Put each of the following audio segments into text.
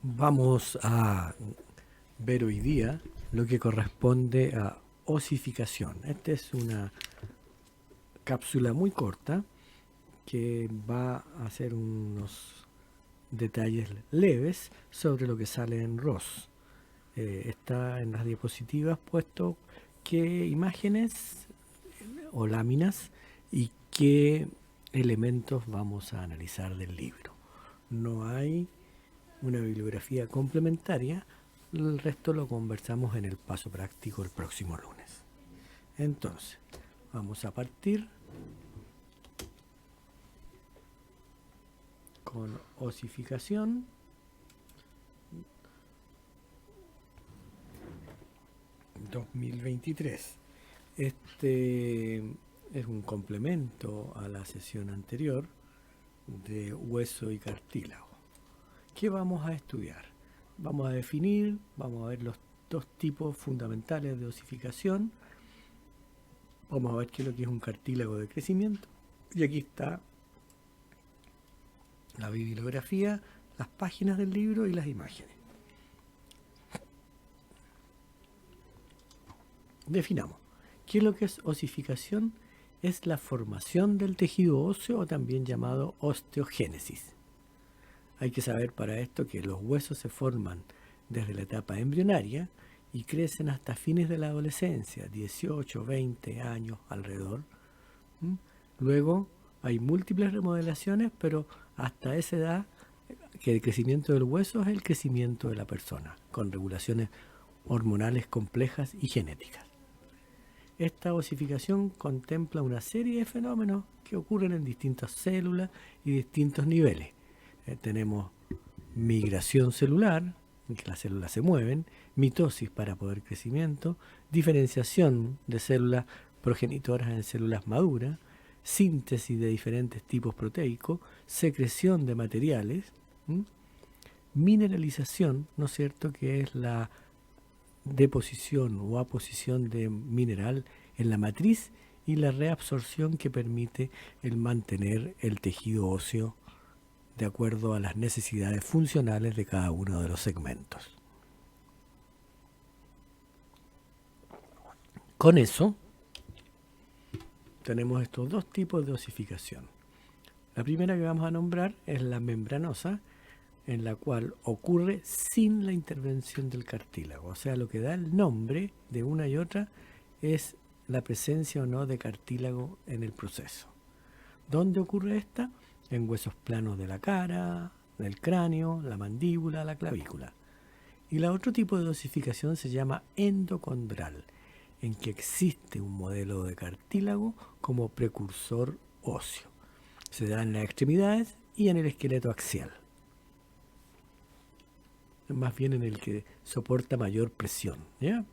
Vamos a ver hoy día lo que corresponde a osificación. Esta es una cápsula muy corta que va a hacer unos detalles leves sobre lo que sale en ROS. Está en las diapositivas puesto qué imágenes o láminas y qué elementos vamos a analizar del libro. No hay una bibliografía complementaria, el resto lo conversamos en el paso práctico el próximo lunes. Entonces, vamos a partir con osificación. (2023). Este es un complemento a la sesión anterior de hueso y cartílago. ¿Qué vamos a estudiar? Vamos a definir, vamos a ver los dos tipos fundamentales de osificación. Vamos a ver qué es lo que es un cartílago de crecimiento. Y aquí está la bibliografía, las páginas del libro y las imágenes. Definamos. ¿Qué es lo que es osificación? Es la formación del tejido óseo o también llamado osteogénesis. Hay que saber para esto que los huesos se forman desde la etapa embrionaria y crecen hasta fines de la adolescencia, 18, 20 años alrededor. Luego hay múltiples remodelaciones, pero hasta esa edad que el crecimiento del hueso es el crecimiento de la persona, con regulaciones hormonales complejas y genéticas. Esta osificación contempla una serie de fenómenos que ocurren en distintas células y distintos niveles. Tenemos migración celular, en que las células se mueven, mitosis para poder crecimiento, diferenciación de células progenitoras en células maduras, síntesis de diferentes tipos proteicos, secreción de materiales, mineralización, ¿no es cierto?, que es la deposición o aposición de mineral en la matriz, y la reabsorción que permite el mantener el tejido óseo de acuerdo a las necesidades funcionales de cada uno de los segmentos. Con eso, tenemos estos dos tipos de osificación. La primera que vamos a nombrar es la membranosa, en la cual ocurre sin la intervención del cartílago. O sea, lo que da el nombre de una y otra es la presencia o no de cartílago en el proceso. ¿Dónde ocurre esta? En huesos planos de la cara, del cráneo, la mandíbula, la clavícula. Y la otro tipo de osificación se llama endocondral, en que existe un modelo de cartílago como precursor óseo. Se da en las extremidades y en el esqueleto axial. Más bien en el que soporta mayor presión, ¿ya?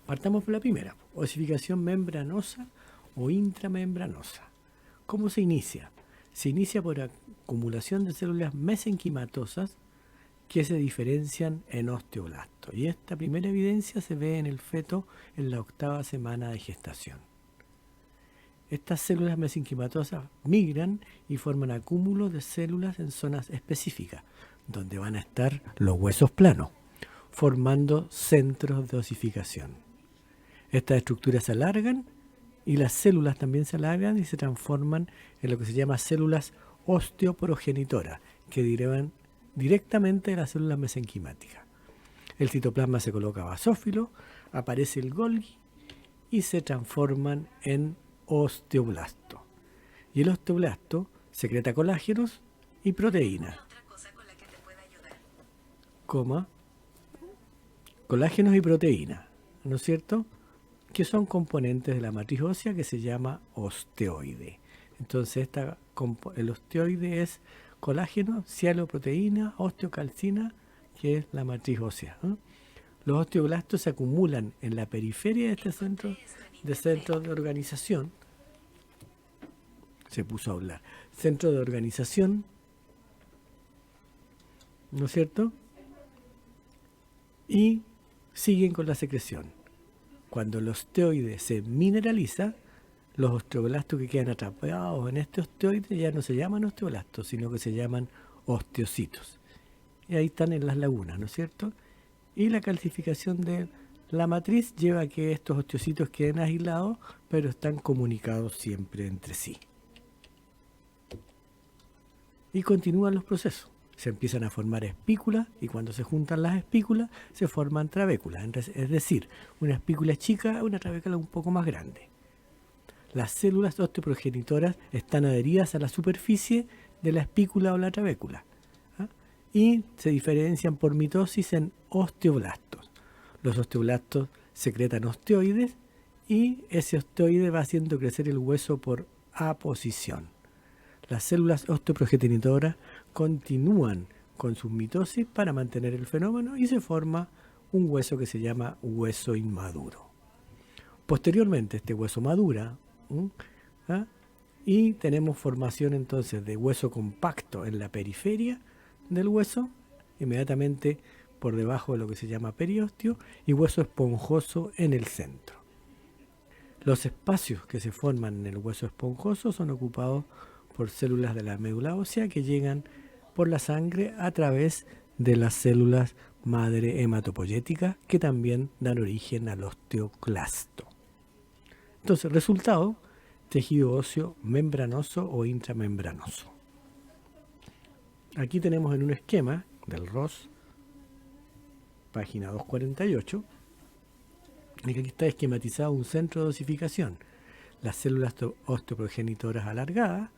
Partamos por la primera, osificación membranosa o intramembranosa. ¿Cómo se inicia? Se inicia por acumulación de células mesenquimatosas que se diferencian en osteoblastos. Y esta primera evidencia se ve en el feto en la 8ª semana de gestación. Estas células mesenquimatosas migran y forman acúmulos de células en zonas específicas, donde van a estar los huesos planos, formando centros de osificación. Estas estructuras se alargan y las células también se alargan y se transforman en lo que se llama células osteoprogenitoras, que derivan directamente de las células mesenquimáticas. El citoplasma se coloca basófilo, aparece el Golgi y se transforman en osteoblasto. Y el osteoblasto secreta colágenos y proteínas. Colágenos y proteínas, ¿no es cierto?, que son componentes de la matriz ósea que se llama osteoide. Entonces el osteoide es colágeno, cialoproteína, osteocalcina, que es la matriz ósea, ¿no? Los osteoblastos se acumulan en la periferia de este centro de organización. Se puso a hablar. Centro de organización, ¿no es cierto? Y siguen con la secreción. Cuando el osteoide se mineraliza, los osteoblastos que quedan atrapados en este osteoide ya no se llaman osteoblastos, sino que se llaman osteocitos. Y ahí están en las lagunas, ¿no es cierto? Y la calcificación de la matriz lleva a que estos osteocitos queden aislados, pero están comunicados siempre entre sí. Y continúan los procesos. Se empiezan a formar espículas y cuando se juntan las espículas se forman trabéculas. Es decir, una espícula chica, una trabécula un poco más grande. Las células osteoprogenitoras están adheridas a la superficie de la espícula o la trabécula, ¿ah? Y se diferencian por mitosis en osteoblastos. Los osteoblastos secretan osteoides y ese osteoide va haciendo crecer el hueso por aposición. Las células osteoprogenitoras continúan con sus mitosis para mantener el fenómeno y se forma un hueso que se llama hueso inmaduro. Posteriormente este hueso madura, ¿ah? Y tenemos formación entonces de hueso compacto en la periferia del hueso, inmediatamente por debajo de lo que se llama periósteo, y hueso esponjoso en el centro. Los espacios que se forman en el hueso esponjoso son ocupados por células de la médula ósea que llegan por la sangre a través de las células madre hematopoyéticas que también dan origen al osteoclasto. Entonces, resultado, tejido óseo membranoso o intramembranoso. Aquí tenemos en un esquema del Ross, página 248, en que aquí está esquematizado un centro de osificación. Las células osteoprogenitoras alargadas,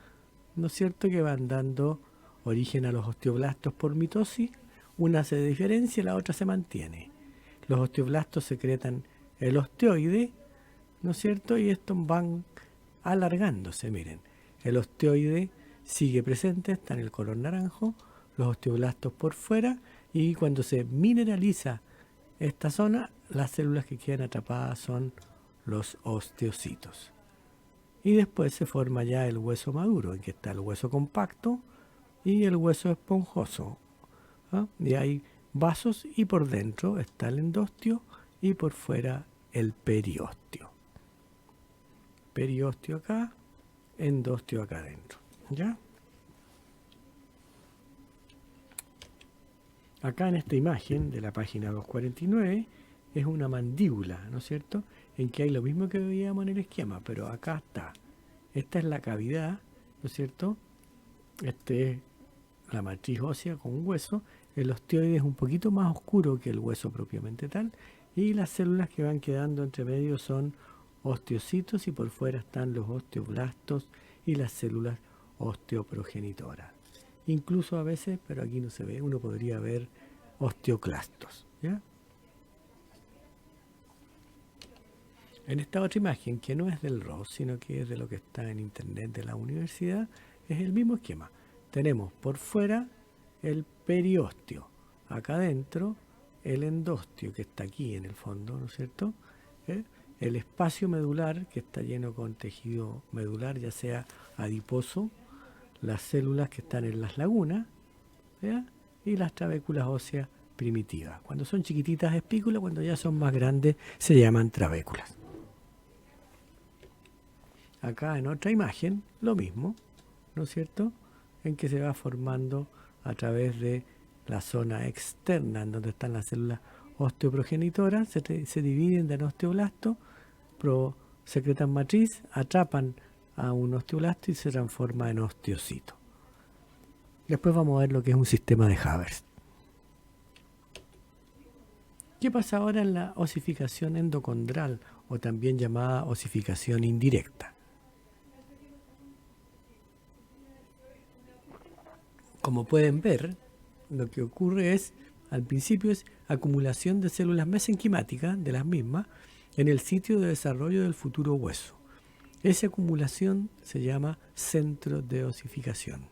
¿no es cierto?, que van dando origen a los osteoblastos por mitosis. Una se diferencia y la otra se mantiene. Los osteoblastos secretan el osteoide, ¿no es cierto?, y estos van alargándose. Miren, el osteoide sigue presente, está en el color naranjo, los osteoblastos por fuera, y cuando se mineraliza esta zona, las células que quedan atrapadas son los osteocitos. Y después se forma ya el hueso maduro, en que está el hueso compacto y el hueso esponjoso, ¿ah? Y hay vasos y por dentro está el endostio y por fuera el periósteo. Periósteo acá, endostio acá adentro, ¿ya? Acá en esta imagen de la página 249 es una mandíbula, ¿no es cierto?, en que hay lo mismo que veíamos en el esquema, pero acá está. Esta es la cavidad, ¿no es cierto? Este es la matriz ósea con hueso. El osteoide es un poquito más oscuro que el hueso propiamente tal, y las células que van quedando entre medio son osteocitos y por fuera están los osteoblastos y las células osteoprogenitoras. Incluso a veces, pero aquí no se ve, uno podría ver osteoclastos, ¿ya? En esta otra imagen, que no es del Ross, sino que es de lo que está en internet de la universidad, es el mismo esquema. Tenemos por fuera el periósteo, acá adentro el endostio, que está aquí en el fondo, ¿no es cierto?, el espacio medular, que está lleno con tejido medular, ya sea adiposo, las células que están en las lagunas, ¿ya?, y las trabéculas óseas primitivas. Cuando son chiquititas espículas, cuando ya son más grandes se llaman trabéculas. Acá en otra imagen, lo mismo, ¿no es cierto?, en que se va formando a través de la zona externa, en donde están las células osteoprogenitoras, se dividen en osteoblastos, secretan matriz, atrapan a un osteoblasto y se transforma en osteocito. Después vamos a ver lo que es un sistema de Haber. ¿Qué pasa ahora en la osificación endocondral, o también llamada osificación indirecta? Como pueden ver, lo que ocurre es, al principio, es acumulación de células mesenquimáticas de las mismas en el sitio de desarrollo del futuro hueso. Esa acumulación se llama centro de osificación.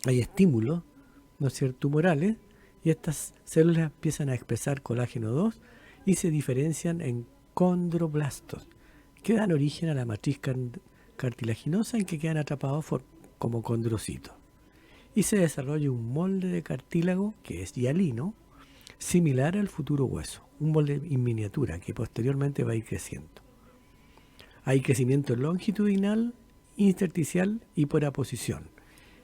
Hay estímulos, ¿no es cierto?, tumorales, y estas células empiezan a expresar colágeno 2 y se diferencian en condroblastos, que dan origen a la matriz cartilaginosa en que quedan atrapados como condrocitos. Y se desarrolla un molde de cartílago, que es hialino, similar al futuro hueso, un molde en miniatura que posteriormente va a ir creciendo. Hay crecimiento longitudinal, intersticial y por aposición.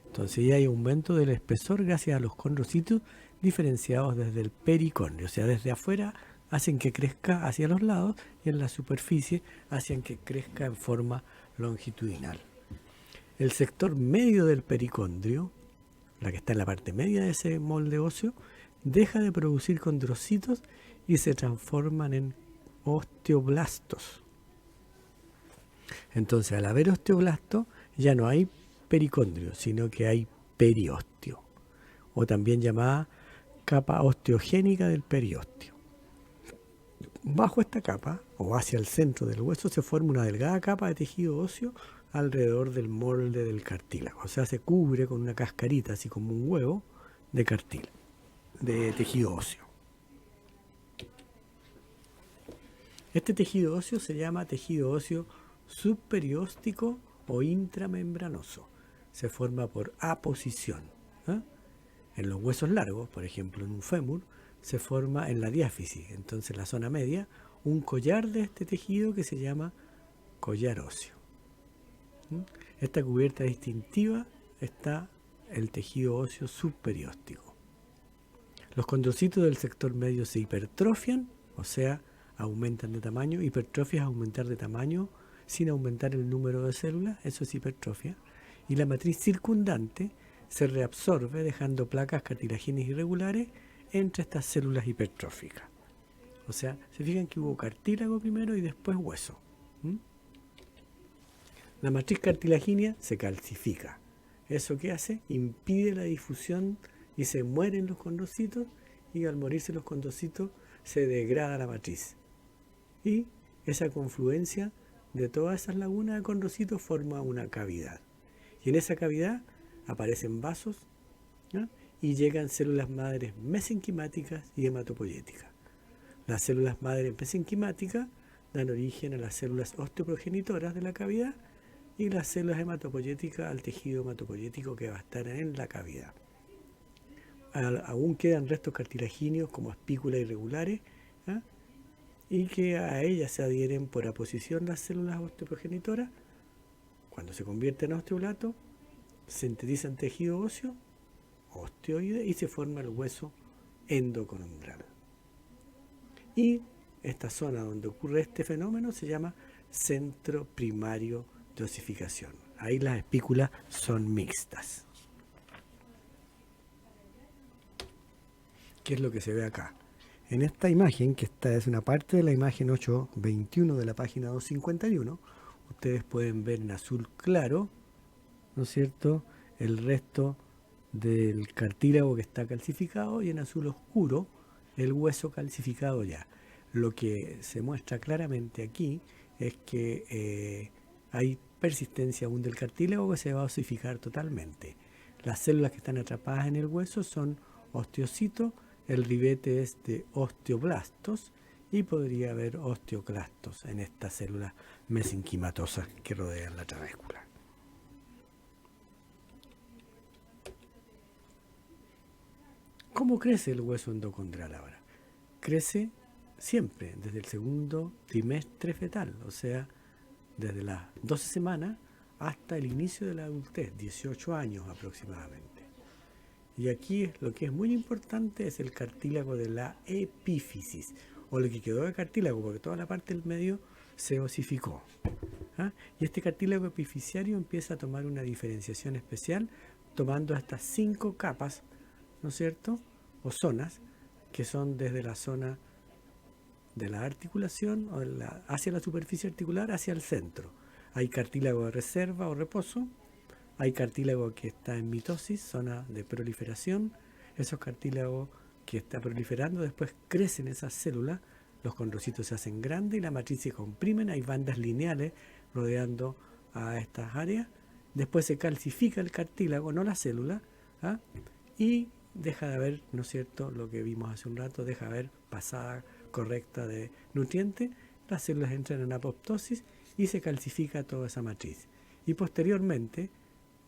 Entonces ya hay aumento del espesor gracias a los condrocitos diferenciados desde el pericondrio, o sea, desde afuera hacen que crezca hacia los lados y en la superficie hacen que crezca en forma longitudinal. El sector medio del pericondrio, la que está en la parte media de ese molde óseo, deja de producir condrocitos y se transforman en osteoblastos. Entonces, al haber osteoblasto, ya no hay pericondrio, sino que hay periósteo, o también llamada capa osteogénica del periósteo. Bajo esta capa, o hacia el centro del hueso, se forma una delgada capa de tejido óseo alrededor del molde del cartílago. O sea, se cubre con una cascarita, así como un huevo, de cartílago, de tejido óseo. Este tejido óseo se llama tejido óseo subperióstico o intramembranoso. Se forma por aposición. En los huesos largos, por ejemplo en un fémur, se forma en la diáfisis, entonces en la zona media, un collar de este tejido que se llama collar óseo. Esta cubierta distintiva está el tejido óseo subperióstico. Los condrocitos del sector medio se hipertrofian, o sea, aumentan de tamaño. Hipertrofia es aumentar de tamaño sin aumentar el número de células, eso es hipertrofia. Y la matriz circundante se reabsorbe dejando placas cartilagíneas irregulares entre estas células hipertróficas. O sea, se fijan que hubo cartílago primero y después hueso. La matriz cartilagínea se calcifica. ¿Eso qué hace? Impide la difusión y se mueren los condrocitos, y al morirse los condrocitos se degrada la matriz. Y esa confluencia de todas esas lagunas de condrocitos forma una cavidad. Y en esa cavidad aparecen vasos, ¿no? Y llegan células madres mesenquimáticas y hematopoyéticas. Las células madres mesenquimáticas dan origen a las células osteoprogenitoras de la cavidad y las células hematopoyéticas al tejido hematopoyético que va a estar en la cavidad. Aún quedan restos cartilagíneos como espículas irregulares, ¿eh? Y que a ellas se adhieren por aposición las células osteoprogenitoras. Cuando se convierten en osteoblasto, sintetizan tejido óseo, osteoide, y se forma el hueso endocondral. Y esta zona donde ocurre este fenómeno se llama centro primario de osificación. Ahí las espículas son mixtas. ¿Qué es lo que se ve acá? En esta imagen, que esta es una parte de la imagen 821 de la página 251, ustedes pueden ver en azul claro, ¿no es cierto?, el resto del cartílago que está calcificado, y en azul oscuro el hueso calcificado ya. Lo que se muestra claramente aquí es que hay persistencia aún del cartílago que se va a osificar totalmente. Las células que están atrapadas en el hueso son osteocitos, el ribete es de osteoblastos y podría haber osteoclastos en estas células mesenquimatosas que rodean la trabécula. ¿Cómo crece el hueso endocondral ahora? Crece siempre desde el segundo trimestre fetal, o sea, desde las 12 semanas hasta el inicio de la adultez, 18 años aproximadamente. Y aquí lo que es muy importante es el cartílago de la epífisis, o lo que quedó de cartílago, porque toda la parte del medio se osificó. Y este cartílago epifisiario empieza a tomar una diferenciación especial, tomando estas 5 capas, ¿no es cierto?, o zonas, que son desde la zona de la articulación o hacia la superficie articular hacia el centro. Hay cartílago de reserva o reposo, hay cartílago que está en mitosis, zona de proliferación. Esos cartílagos que está proliferando, después crecen esas células, los condrocitos se hacen grandes y la matriz se comprimen, hay bandas lineales rodeando a estas áreas. Después se calcifica el cartílago, no la célula, y deja de haber, ¿no es cierto?, lo que vimos hace un rato, deja de haber pasada correcta de nutrientes, las células entran en apoptosis y se calcifica toda esa matriz. Y posteriormente,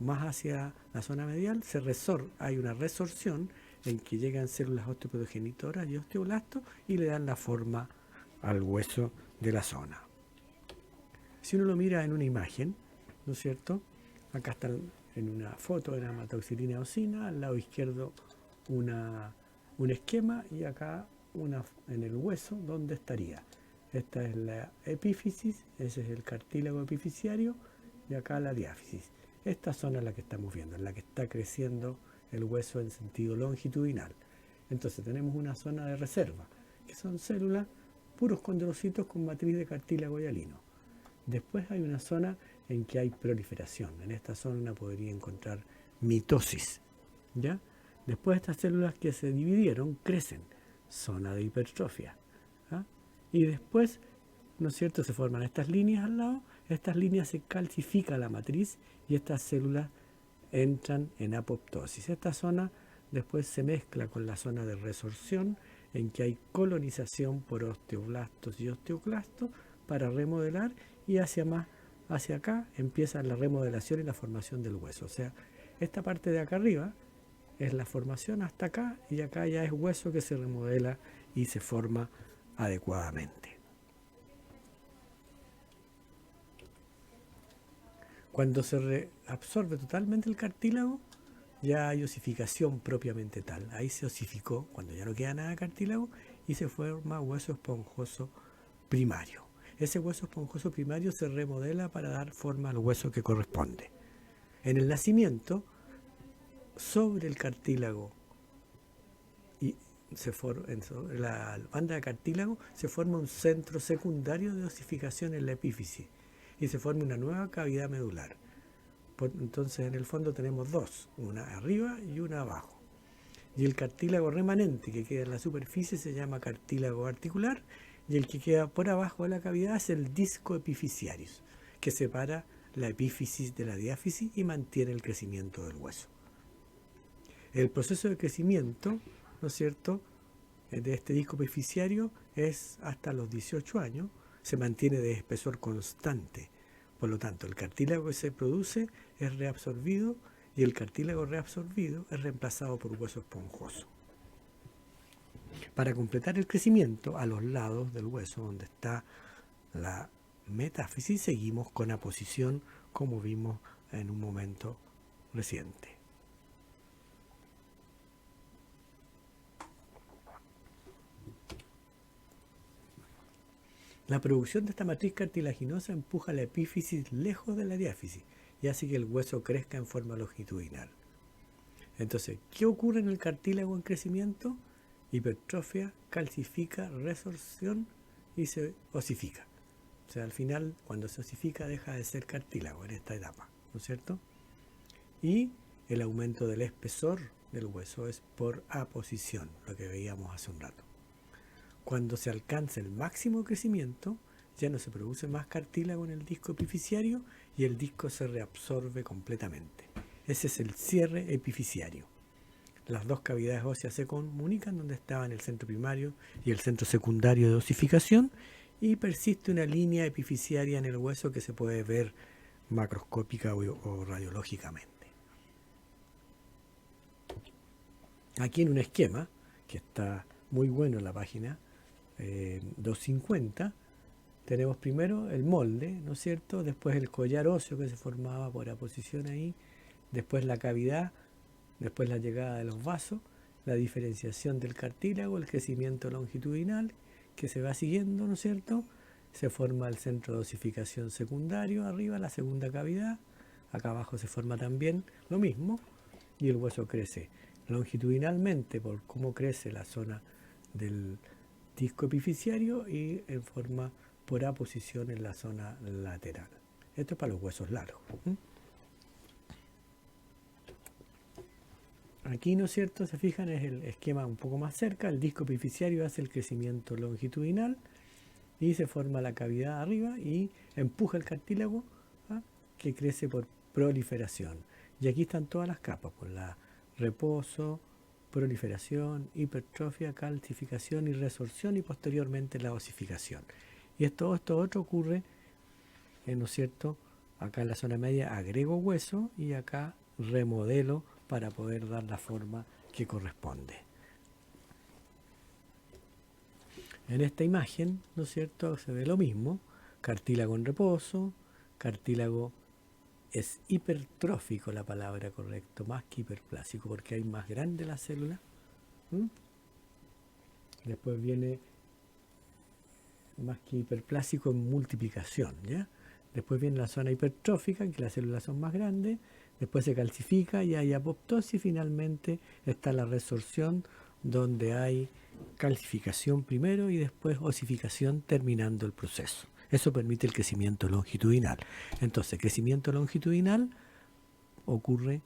más hacia la zona medial, hay una resorción en que llegan células osteoprogenitoras y osteoblastos y le dan la forma al hueso de la zona. Si uno lo mira en una imagen, ¿no es cierto?, acá está en una foto de la hematoxilina eosina, al lado izquierdo un esquema y acá en el hueso donde estaría. Esta es la epífisis, ese es el cartílago epifisiario y acá la diáfisis. Esta zona es la que estamos viendo, en la que está creciendo el hueso en sentido longitudinal. Entonces tenemos una zona de reserva, que son células, puros condrocitos con matriz de cartílago hialino. Después hay una zona en que hay proliferación. En esta zona podría encontrar mitosis, ¿ya? Después estas células que se dividieron crecen, zona de hipertrofia. ¿Ah? Y después, ¿no es cierto?, se forman estas líneas al lado, estas líneas se calcifica la matriz y estas células entran en apoptosis. Esta zona después se mezcla con la zona de resorción, en que hay colonización por osteoblastos y osteoclastos para remodelar, y hacia acá empieza la remodelación y la formación del hueso. O sea, esta parte de acá arriba es la formación hasta acá, y acá ya es hueso que se remodela y se forma adecuadamente. Cuando se reabsorbe totalmente el cartílago, ya hay osificación propiamente tal. Ahí se osificó, cuando ya no queda nada de cartílago, y se forma hueso esponjoso primario. Ese hueso esponjoso primario se remodela para dar forma al hueso que corresponde. En el nacimiento, sobre el cartílago y sobre la banda de cartílago se forma un centro secundario de osificación en la epífisis y se forma una nueva cavidad medular. Entonces en el fondo tenemos dos, una arriba y una abajo. Y el cartílago remanente que queda en la superficie se llama cartílago articular, y el que queda por abajo de la cavidad es el disco epifisiarius, que separa la epífisis de la diáfisis y mantiene el crecimiento del hueso. El proceso de crecimiento, ¿no es cierto?, de este disco epifisiario es hasta los 18 años, se mantiene de espesor constante. Por lo tanto, el cartílago que se produce es reabsorbido y el cartílago reabsorbido es reemplazado por hueso esponjoso. Para completar el crecimiento, a los lados del hueso, donde está la metáfisis, seguimos con aposición, como vimos en un momento reciente. La producción de esta matriz cartilaginosa empuja la epífisis lejos de la diáfisis y hace que el hueso crezca en forma longitudinal. Entonces, ¿qué ocurre en el cartílago en crecimiento? Hipertrofia, calcifica, resorción y se osifica. O sea, al final, cuando se osifica, deja de ser cartílago en esta etapa, ¿no es cierto? Y el aumento del espesor del hueso es por aposición, lo que veíamos hace un rato. Cuando se alcanza el máximo crecimiento, ya no se produce más cartílago en el disco epifisiario y el disco se reabsorbe completamente. Ese es el cierre epifisiario. Las dos cavidades óseas se comunican donde estaban el centro primario y el centro secundario de osificación, y persiste una línea epifisiaria en el hueso que se puede ver macroscópica o radiológicamente. Aquí en un esquema, que está muy bueno en la página 250, tenemos primero el molde, ¿no es cierto? Después el collar óseo que se formaba por aposición ahí, después la cavidad, después la llegada de los vasos, la diferenciación del cartílago, el crecimiento longitudinal que se va siguiendo, ¿no es cierto? Se forma el centro de osificación secundario, arriba la segunda cavidad, acá abajo se forma también lo mismo, y el hueso crece longitudinalmente por cómo crece la zona del disco epifisiario y en forma por aposición en la zona lateral. Esto es para los huesos largos. Aquí, ¿no es cierto?, se fijan, es el esquema un poco más cerca. El disco epifisiario hace el crecimiento longitudinal y se forma la cavidad arriba y empuja el cartílago, que crece por proliferación. Y aquí están todas las capas, por la reposo, proliferación, hipertrofia, calcificación y resorción, y posteriormente la osificación. Y esto otro ocurre, ¿no es cierto?, acá en la zona media agrego hueso y acá remodelo para poder dar la forma que corresponde. En esta imagen, ¿no es cierto?, se ve lo mismo: cartílago en reposo, cartílago es hipertrófico la palabra correcta, más que hiperplásico, porque hay más grande la célula. ¿Mm? Después viene más que hiperplásico en multiplicación, ¿ya? Después viene la zona hipertrófica, en que las células son más grandes, después se calcifica y hay apoptosis, y finalmente está la resorción, donde hay calcificación primero y después osificación terminando el proceso. Eso permite el crecimiento longitudinal. Entonces, crecimiento longitudinal ocurre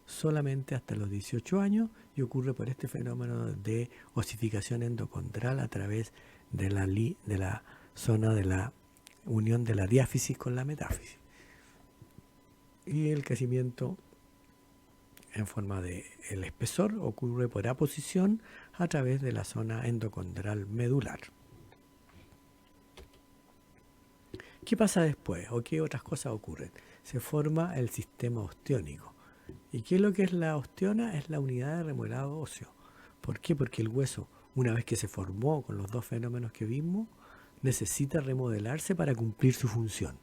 solamente hasta los 18 años y ocurre por este fenómeno de osificación endocondral a través de la zona de la unión de la diáfisis con la metáfisis. Y el crecimiento en forma de el espesor ocurre por aposición a través de la zona endocondral medular. ¿Qué pasa después o qué otras cosas ocurren? Se forma el sistema osteónico. ¿Y qué es lo que es la osteona? Es la unidad de remodelado óseo. ¿Por qué? Porque el hueso, una vez que se formó con los dos fenómenos que vimos, necesita remodelarse para cumplir su función.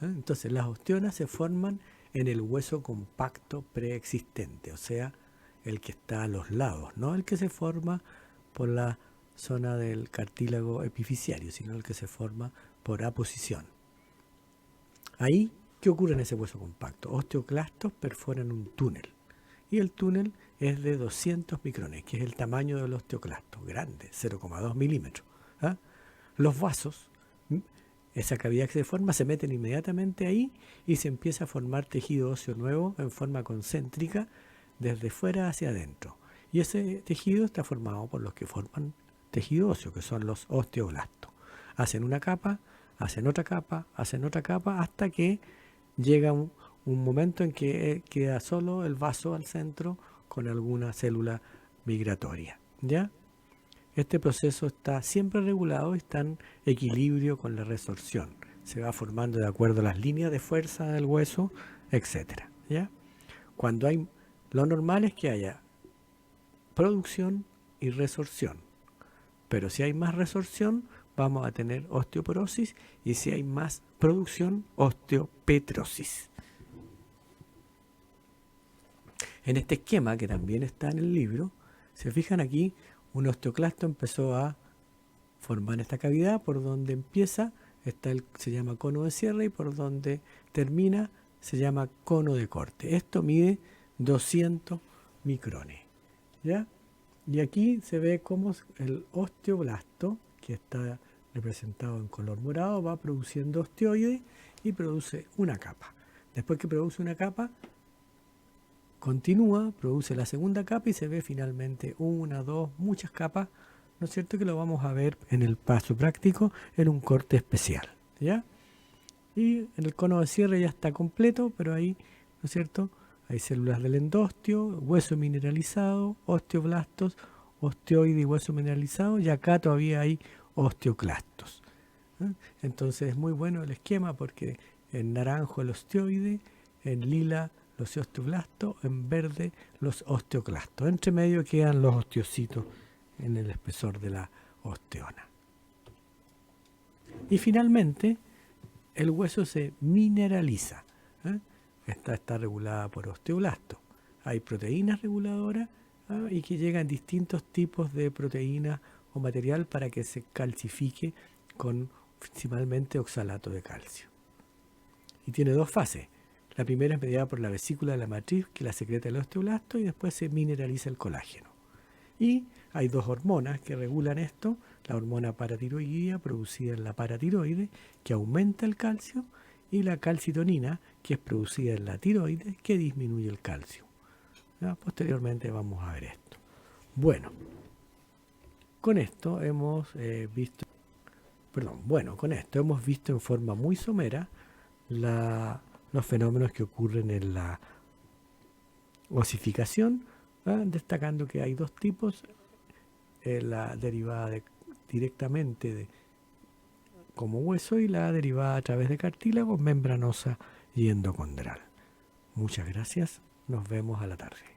Entonces las osteonas se forman en el hueso compacto preexistente, o sea, el que está a los lados, no el que se forma por la zona del cartílago epifisiario, sino el que se forma por aposición. Ahí, ¿qué ocurre en ese hueso compacto? Osteoclastos perforan un túnel, y el túnel es de 200 micrones, que es el tamaño del osteoclasto, grande, 0,2 milímetros. ¿Ah? Los vasos, esa cavidad que se forma, se meten inmediatamente ahí y se empieza a formar tejido óseo nuevo en forma concéntrica desde fuera hacia adentro. Y ese tejido está formado por los que forman tejido óseo, que son los osteoblastos. Hacen una capa, hacen otra capa, hacen otra capa, hasta que llega un momento en que queda solo el vaso al centro con alguna célula migratoria, ¿ya? Este proceso está siempre regulado y está en equilibrio con la resorción. Se va formando de acuerdo a las líneas de fuerza del hueso, etc. ¿Ya? Cuando hay, lo normal es que haya producción y resorción. Pero si hay más resorción, vamos a tener osteoporosis, y si hay más producción, osteopetrosis. En este esquema, que también está en el libro, se fijan aquí, un osteoclasto empezó a formar esta cavidad. Por donde empieza se llama cono de cierre, y por donde termina se llama cono de corte. Esto mide 200 micrones, ¿ya? Y aquí se ve cómo el osteoblasto, que está representado en color morado, va produciendo osteoides y produce una capa. Después que produce una capa, continúa, produce la segunda capa y se ve finalmente una, dos, muchas capas, ¿no es cierto? Que lo vamos a ver en el paso práctico en un corte especial, ¿ya? Y en el cono de cierre ya está completo, pero ahí, ¿no es cierto? Hay células del endosteo, hueso mineralizado, osteoblastos, osteoide y hueso mineralizado, y acá todavía hay osteoclastos. Entonces es muy bueno el esquema, porque en naranjo el osteoide, en lila los osteoblastos, en verde los osteoclastos. Entre medio quedan los osteocitos en el espesor de la osteona. Y finalmente el hueso se mineraliza. Esta está regulada por osteoblastos. Hay proteínas reguladoras, y que llegan distintos tipos de proteínas o material para que se calcifique con principalmente oxalato de calcio. Y tiene dos fases. La primera es mediada por la vesícula de la matriz, que la secreta el osteoblasto, y después se mineraliza el colágeno. Y hay dos hormonas que regulan esto: la hormona paratiroidea, producida en la paratiroide, que aumenta el calcio, y la calcitonina, que es producida en la tiroides, que disminuye el calcio. ¿Ya? Posteriormente vamos a ver esto. Bueno, con esto hemos visto en forma muy somera los fenómenos que ocurren en la osificación, destacando que hay dos tipos: la derivada directamente como hueso, y la derivada a través de cartílago, membranosa y endocondral. Muchas gracias, nos vemos a la tarde.